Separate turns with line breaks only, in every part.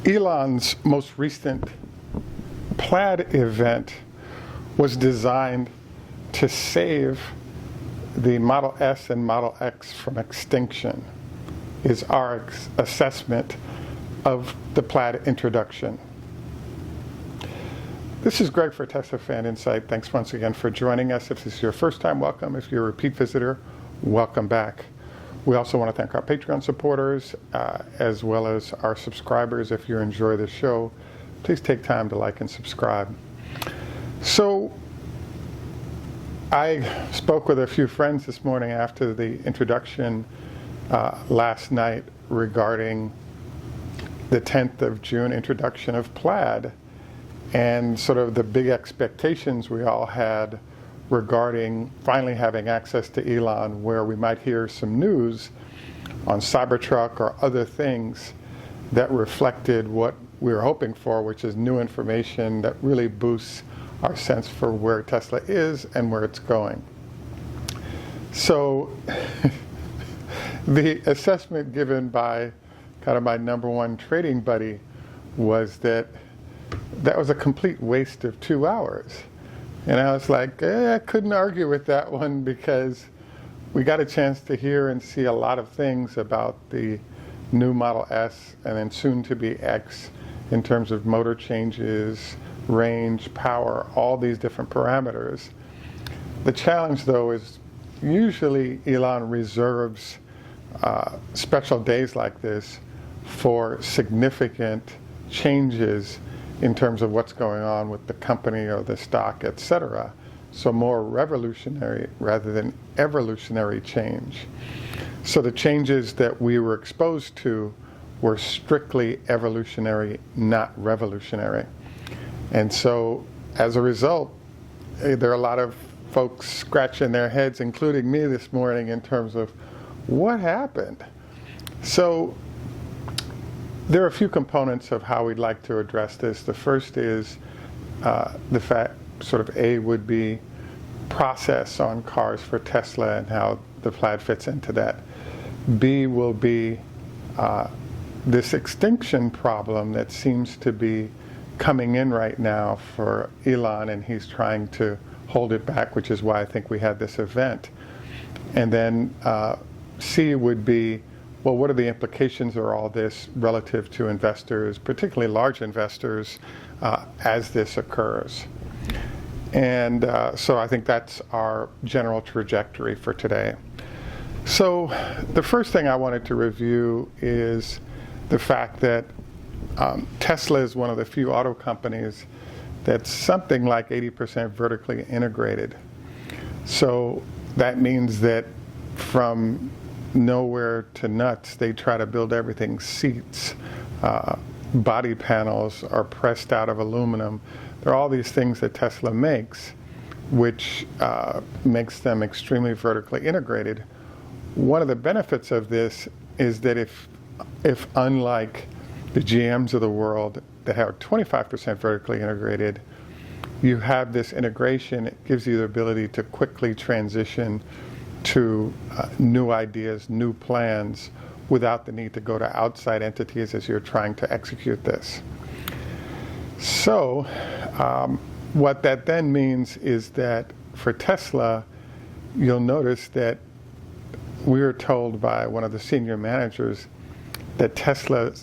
Elon's most recent Plaid event was designed to save the Model S and Model X from extinction, is our assessment of the Plaid introduction. This is Greg for Teslafaninsight. Thanks once again for joining us. If this is your first time, welcome. If you're a repeat visitor, welcome back. We also want to thank our Patreon supporters, as well as our subscribers. If you enjoy the show, please take time to like and subscribe. So, I spoke with a few friends this morning after the introduction last night regarding the 10th of June introduction of Plaid and sort of the big expectations we all had regarding finally having access to Elon, where we might hear some news on Cybertruck or other things that reflected what we were hoping for, which is new information that really boosts our sense for where Tesla is and where it's going. So the assessment given by kind of my number one trading buddy was that that was a complete waste of 2 hours. And I was like, I couldn't argue with that one, because we got a chance to hear and see a lot of things about the new Model S and then soon to be X in terms of motor changes, range, power, all these different parameters. The challenge, though, is usually Elon reserves special days like this for significant changes in terms of what's going on with the company or the stock, etc. So more revolutionary rather than evolutionary change. So the changes that we were exposed to were strictly evolutionary, not revolutionary. And so as a result, there are a lot of folks scratching their heads, including me this morning, in terms of what happened. So there are a few components of how we'd like to address this. The first is the fact, sort of A would be process on cars for Tesla and how the Plaid fits into that. B will be this extinction problem that seems to be coming in right now for Elon, and he's trying to hold it back, which is why I think we had this event. And then C would be, well, what are the implications of all this relative to investors, particularly large investors, as this occurs? And so I think that's our general trajectory for today. So the first thing I wanted to review is the fact that Tesla is one of the few auto companies that's something like 80% vertically integrated. So that means that from nowhere to nuts, they try to build everything. Seats, body panels are pressed out of aluminum. There are all these things that Tesla makes, which makes them extremely vertically integrated. One of the benefits of this is that if unlike the GMs of the world that are 25% vertically integrated, you have this integration, it gives you the ability to quickly transition to new ideas, new plans, without the need to go to outside entities as you're trying to execute this. So what that then means is that for Tesla, you'll notice that we were told by one of the senior managers that Tesla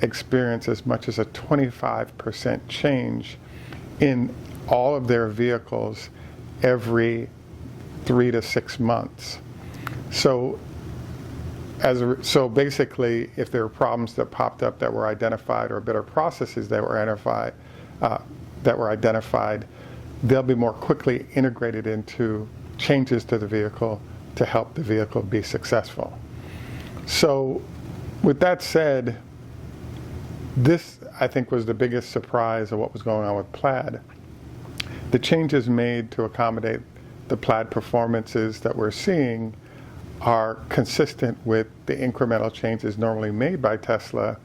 experienced as much as a 25% change in all of their vehicles every 3 to 6 months. So basically, if there were problems that popped up that were identified, or better processes that were identified, they'll be more quickly integrated into changes to the vehicle to help the vehicle be successful. So with that said, this, I think, was the biggest surprise of what was going on with Plaid. The changes made to accommodate the Plaid performances that we're seeing are consistent with the incremental changes normally made by Tesla.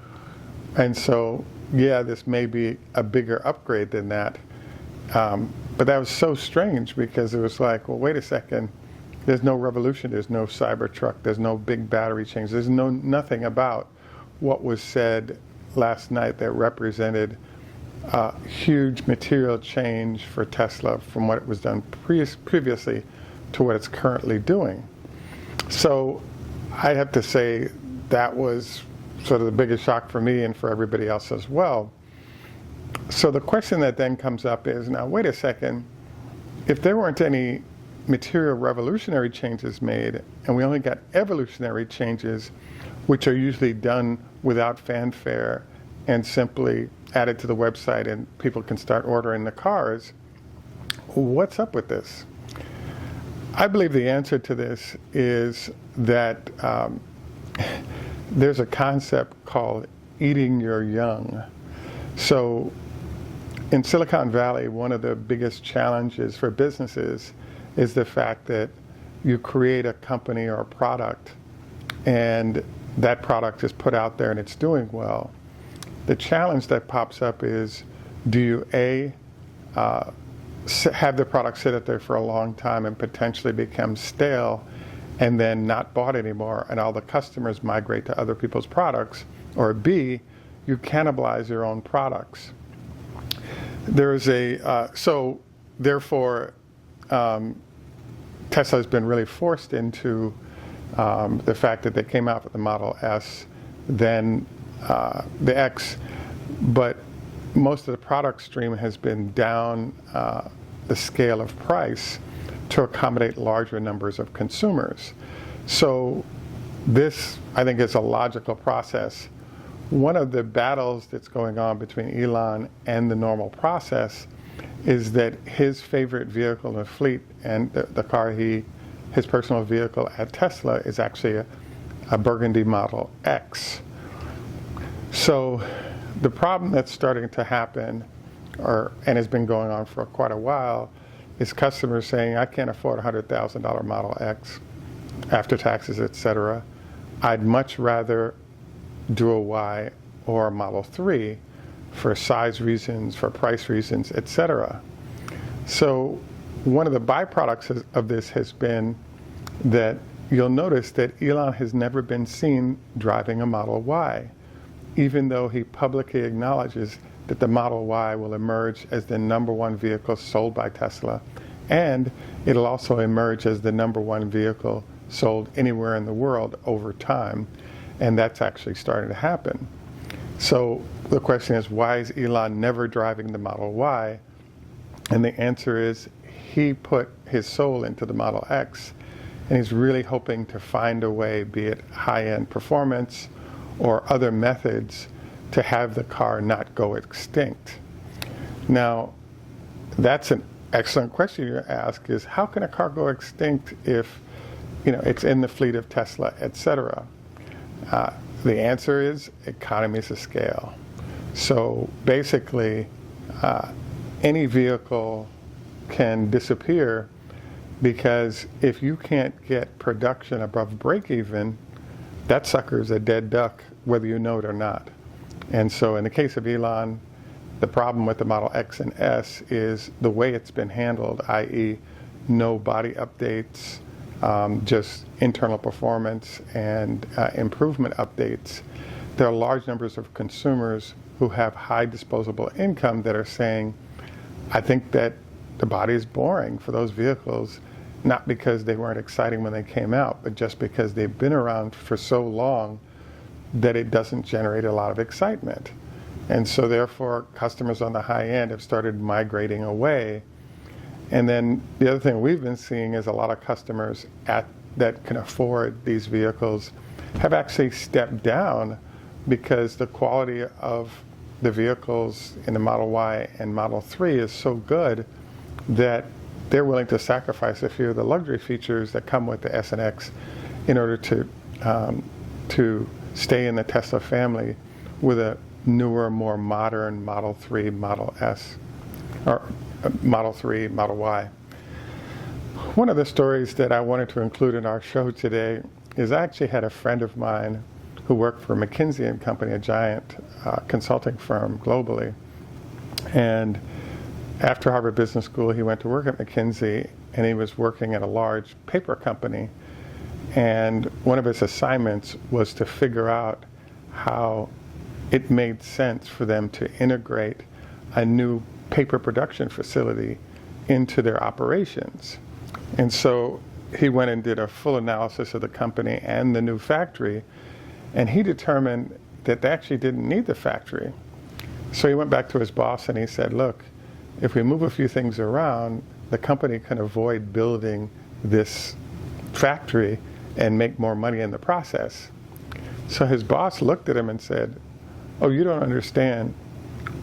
And so, yeah, this may be a bigger upgrade than that. But that was so strange, because it was like, well, wait a second. There's no revolution, there's no Cybertruck, there's no big battery change, there's nothing about what was said last night that represented a huge material change for Tesla from what it was done previously to what it's currently doing. So I'd have to say that was sort of the biggest shock for me and for everybody else as well. So the question that then comes up is, now wait a second, if there weren't any material revolutionary changes made and we only got evolutionary changes, which are usually done without fanfare and simply added to the website and people can start ordering the cars, what's up with this? I believe the answer to this is that there's a concept called eating your young. So in Silicon Valley, one of the biggest challenges for businesses is the fact that you create a company or a product and that product is put out there and it's doing well. The challenge that pops up is, do you have the product sit out there for a long time and potentially become stale and then not bought anymore and all the customers migrate to other people's products, or B, you cannibalize your own products. There is so therefore Tesla has been really forced into the fact that they came out with the Model S, then the X, but most of the product stream has been down the scale of price to accommodate larger numbers of consumers. So this, I think, is a logical process. One of the battles that's going on between Elon and the normal process is that his favorite vehicle in the fleet and the car his personal vehicle at Tesla is actually a burgundy Model X. So the problem that's starting to happen, and has been going on for quite a while, is customers saying, I can't afford a $100,000 Model X after taxes, etc. I'd much rather do a Y or a Model 3 for size reasons, for price reasons, etc. So one of the byproducts of this has been that you'll notice that Elon has never been seen driving a Model Y, even though he publicly acknowledges that the Model Y will emerge as the #1 vehicle sold by Tesla, and it'll also emerge as the #1 vehicle sold anywhere in the world over time, and that's actually starting to happen. So the question is, why is Elon never driving the Model Y? And the answer is, he put his soul into the Model X, and he's really hoping to find a way, be it high-end performance or other methods, to have the car not go extinct. Now, that's an excellent question you ask, is how can a car go extinct if it's in the fleet of Tesla, etc.? The answer is economies of scale. So basically, any vehicle can disappear because if you can't get production above break even, that sucker's a dead duck, whether you know it or not. And so in the case of Elon, the problem with the Model X and S is the way it's been handled, i.e. no body updates, just internal performance and improvement updates. There are large numbers of consumers who have high disposable income that are saying, I think that the body is boring for those vehicles, not because they weren't exciting when they came out, but just because they've been around for so long that it doesn't generate a lot of excitement. And so therefore, customers on the high end have started migrating away. And then the other thing we've been seeing is a lot of customers that can afford these vehicles have actually stepped down because the quality of the vehicles in the Model Y and Model 3 is so good that they're willing to sacrifice a few of the luxury features that come with the S and X in order to stay in the Tesla family with a newer, more modern Model 3, Model S, or Model 3, Model Y. One of the stories that I wanted to include in our show today is I actually had a friend of mine who worked for McKinsey & Company, a giant consulting firm globally. And after Harvard Business School, he went to work at McKinsey, and he was working at a large paper company. And one of his assignments was to figure out how it made sense for them to integrate a new paper production facility into their operations. And so he went and did a full analysis of the company and the new factory, and he determined that they actually didn't need the factory. So he went back to his boss and he said, look, if we move a few things around, the company can avoid building this factory and make more money in the process. So his boss looked at him and said, oh, you don't understand.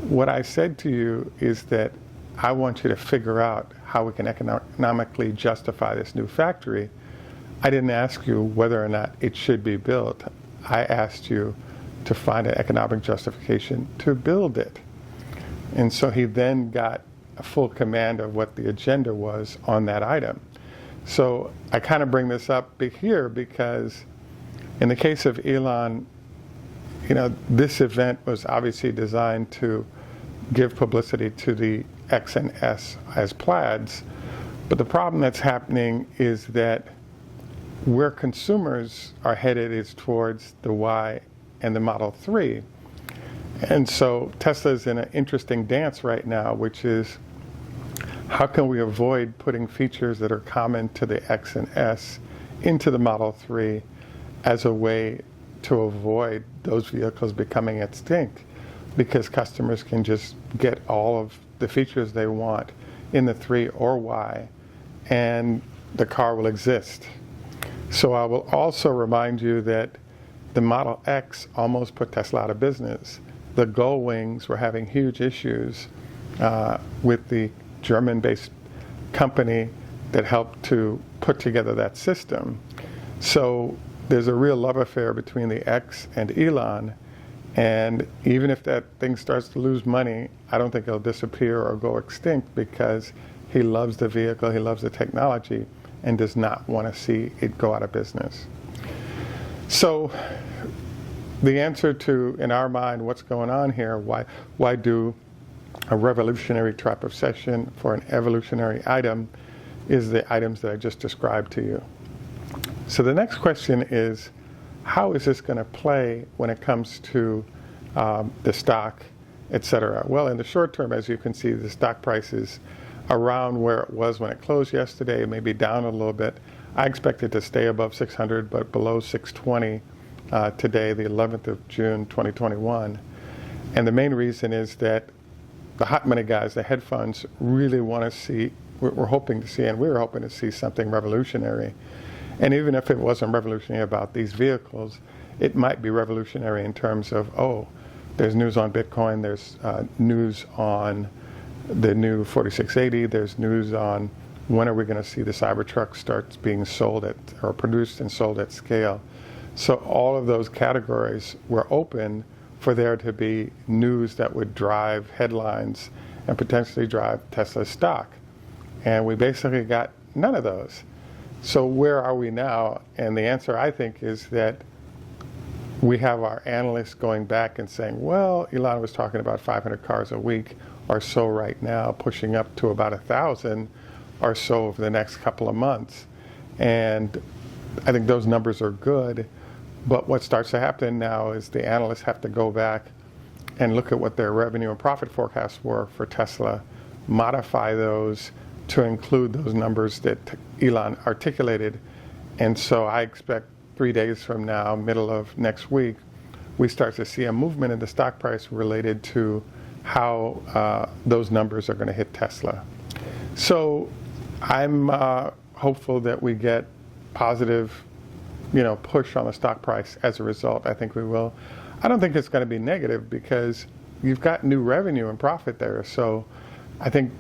What I said to you is that I want you to figure out how we can economically justify this new factory. I didn't ask you whether or not it should be built. I asked you to find an economic justification to build it. And so he then got a full command of what the agenda was on that item. So I kind of bring this up here because in the case of Elon, this event was obviously designed to give publicity to the X and S as Plaids. But the problem that's happening is that where consumers are headed is towards the Y and the Model 3. And so Tesla's in an interesting dance right now, which is how can we avoid putting features that are common to the X and S into the Model 3 as a way to avoid those vehicles becoming extinct, because customers can just get all of the features they want in the 3 or Y, and the car will exist. So I will also remind you that the Model X almost put Tesla out of business. The Gull Wings were having huge issues with the German-based company that helped to put together that system. So there's a real love affair between the X and Elon, and even if that thing starts to lose money, I don't think it'll disappear or go extinct, because he loves the vehicle, he loves the technology, and does not want to see it go out of business. So the answer to, in our mind, what's going on here, why do a revolutionary type of session for an evolutionary item, is the items that I just described to you. So the next question is, how is this going to play when it comes to the stock, etc.? Well, in the short term, as you can see, the stock price is around where it was when it closed yesterday, maybe down a little bit. I expect it to stay above 600, but below 620 today, the 11th of June, 2021. And the main reason is that the hot money guys, the hedge funds, really want to see, we're hoping to see, and we were hoping to see something revolutionary. And even if it wasn't revolutionary about these vehicles, it might be revolutionary in terms of, oh, there's news on Bitcoin, there's news on the new 4680, there's news on when are we going to see the Cybertruck start being sold at, or produced and sold at scale. So all of those categories were open for there to be news that would drive headlines and potentially drive Tesla stock. And we basically got none of those. So where are we now? And the answer, I think, is that we have our analysts going back and saying, well, Elon was talking about 500 cars a week or so right now, pushing up to about 1,000 or so over the next couple of months. And I think those numbers are good. But what starts to happen now is the analysts have to go back and look at what their revenue and profit forecasts were for Tesla, modify those to include those numbers that Elon articulated. And so I expect 3 days from now, middle of next week, we start to see a movement in the stock price related to how those numbers are going to hit Tesla. So I'm hopeful that we get positive push on the stock price as a result. I think we will. I don't think it's going to be negative, because you've got new revenue and profit there. So I think,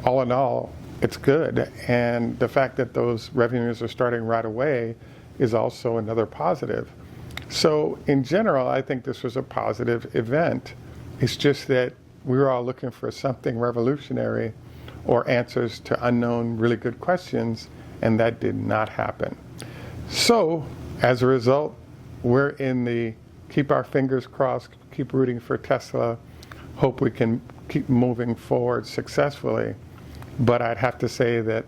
all in all, it's good. And the fact that those revenues are starting right away is also another positive. So in general, I think this was a positive event. It's just that we were all looking for something revolutionary or answers to unknown, really good questions, and that did not happen. So as a result, we're in the keep our fingers crossed, keep rooting for Tesla, hope we can keep moving forward successfully. But I'd have to say that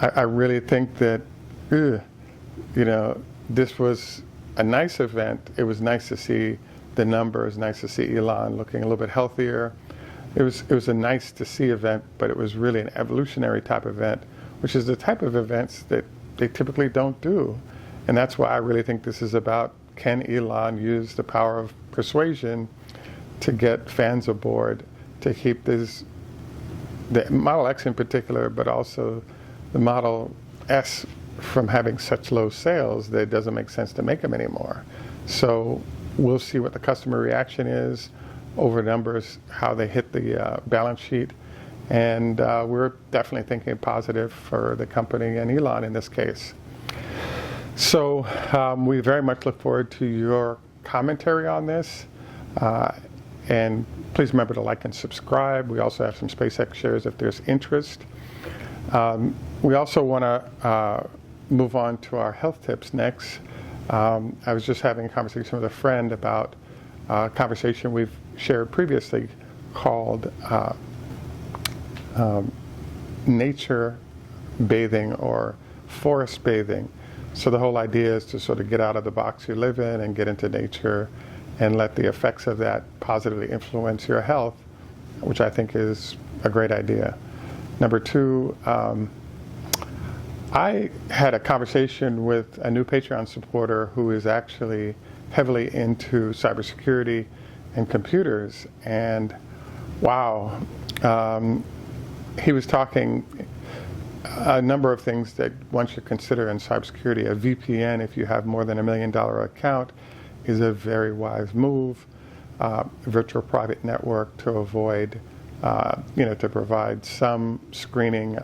I really think that, this was a nice event. It was nice to see the numbers, nice to see Elon looking a little bit healthier. It was a nice to see event, but it was really an evolutionary type event, which is the type of events that they typically don't do. And that's why I really think this is about, can Elon use the power of persuasion to get fans aboard, to keep this, the Model X in particular, but also the Model S from having such low sales that it doesn't make sense to make them anymore. So we'll see what the customer reaction is over numbers, how they hit the balance sheet. And we're definitely thinking positive for the company and Elon in this case. So we very much look forward to your commentary on this. And please remember to like and subscribe. We also have some SpaceX shares if there's interest. We also want to move on to our health tips next. I was just having a conversation with a friend about a conversation we've shared previously called nature bathing or forest bathing. So the whole idea is to sort of get out of the box you live in and get into nature and let the effects of that positively influence your health, which I think is a great idea. Number two, I had a conversation with a new Patreon supporter who is actually heavily into cybersecurity and computers, and wow, he was talking a number of things that one should consider in cybersecurity. A VPN, if you have more than $1 million account, is a very wise move. Virtual private network to avoid, to provide some screening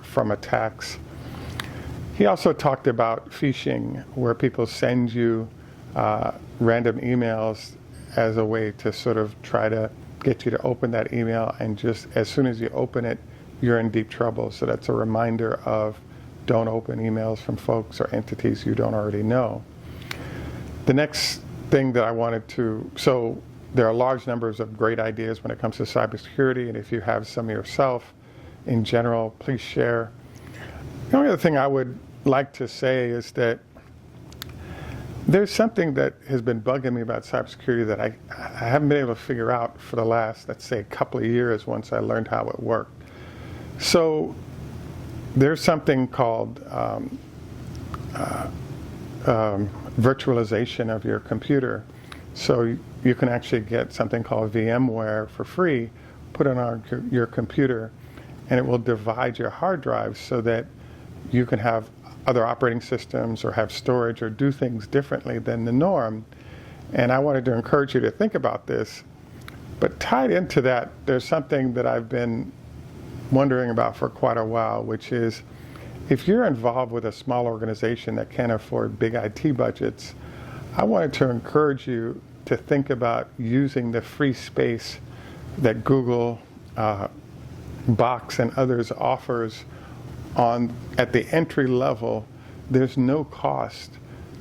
from attacks. He also talked about phishing, where people send you random emails as a way to sort of try to get you to open that email, and just as soon as you open it, you're in deep trouble. So that's a reminder of don't open emails from folks or entities you don't already know. The next thing that I wanted to, so there are large numbers of great ideas when it comes to cybersecurity, and if you have some yourself in general, please share. The only other thing I would like to say is that there's something that has been bugging me about cybersecurity that I haven't been able to figure out for the last, let's say, couple of years once I learned how it worked. So there's something called virtualization of your computer. So you can actually get something called VMware for free, put it on your computer, and it will divide your hard drive so that you can have other operating systems or have storage or do things differently than the norm. And I wanted to encourage you to think about this. But tied into that, there's something that I've been wondering about for quite a while, which is if you're involved with a small organization that can't afford big IT budgets, I wanted to encourage you to think about using the free space that Google, Box, and others offers at the entry level. There's no cost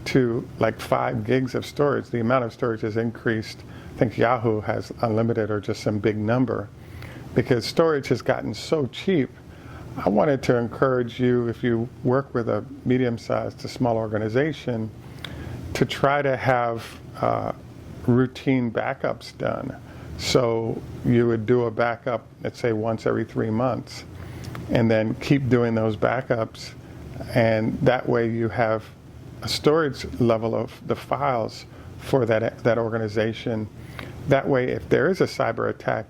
to like 5 gigs of storage. The amount of storage has increased. I think Yahoo has unlimited or just some big number, because storage has gotten so cheap. I wanted to encourage you, if you work with a medium-sized to small organization, to try to have routine backups done. So you would do a backup, let's say once every 3 months, and then keep doing those backups, and that way you have a storage level of the files for that organization. That way, if there is a cyber attack,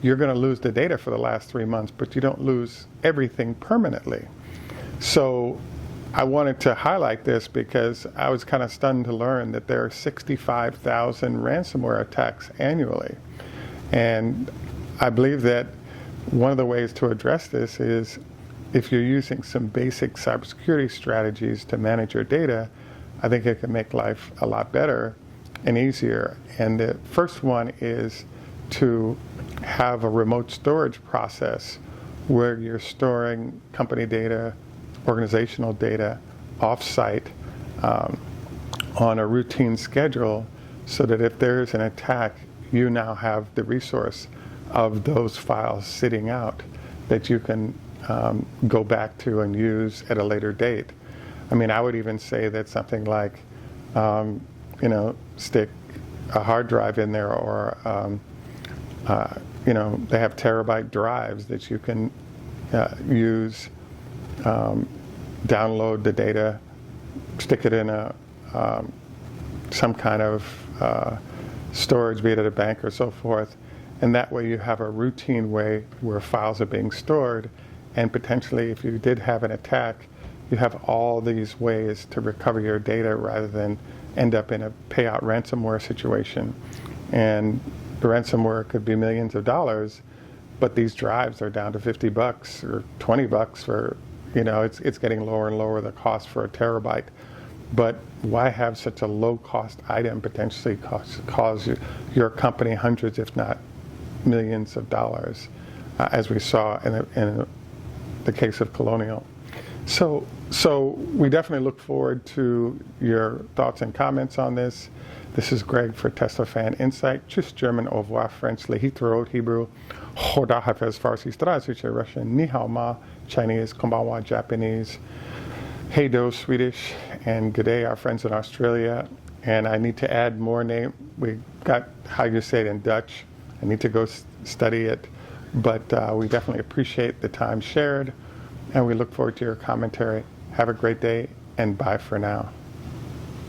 you're going to lose the data for the last 3 months, but you don't lose everything permanently. So I wanted to highlight this because I was kind of stunned to learn that there are 65,000 ransomware attacks annually. And I believe that one of the ways to address this is if you're using some basic cybersecurity strategies to manage your data, I think it can make life a lot better and easier. And the first one is to have a remote storage process where you're storing company data, organizational data, off-site on a routine schedule, so that if there is an attack, you now have the resource of those files sitting out that you can go back to and use at a later date. I mean, I would even say that something like stick a hard drive in there, or they have terabyte drives that you can use, download the data, stick it in some kind of storage, be it at a bank or so forth, and that way you have a routine way where files are being stored, and potentially if you did have an attack, you have all these ways to recover your data rather than end up in a payout ransomware situation. And the ransomware could be millions of dollars, but these drives are down to $50 or $20 for, it's getting lower and lower, the cost for a terabyte. But why have such a low-cost item potentially cause your company hundreds, if not millions of dollars, as we saw in the case of Colonial? So we definitely look forward to your thoughts and comments on this. This is Greg for Teslafaninsight. Tschüss, German, au revoir, French, Lehitro, Hebrew, Hoda Hafez, Farsi, Strasiche, Russian, Ni hao ma, Chinese, Konbanwa, Japanese, Hey do, Swedish, and good day, our friends in Australia. And I need to add more name. We got how you say it in Dutch. I need to go study it. But we definitely appreciate the time shared, and we look forward to your commentary. Have a great day, and bye for now.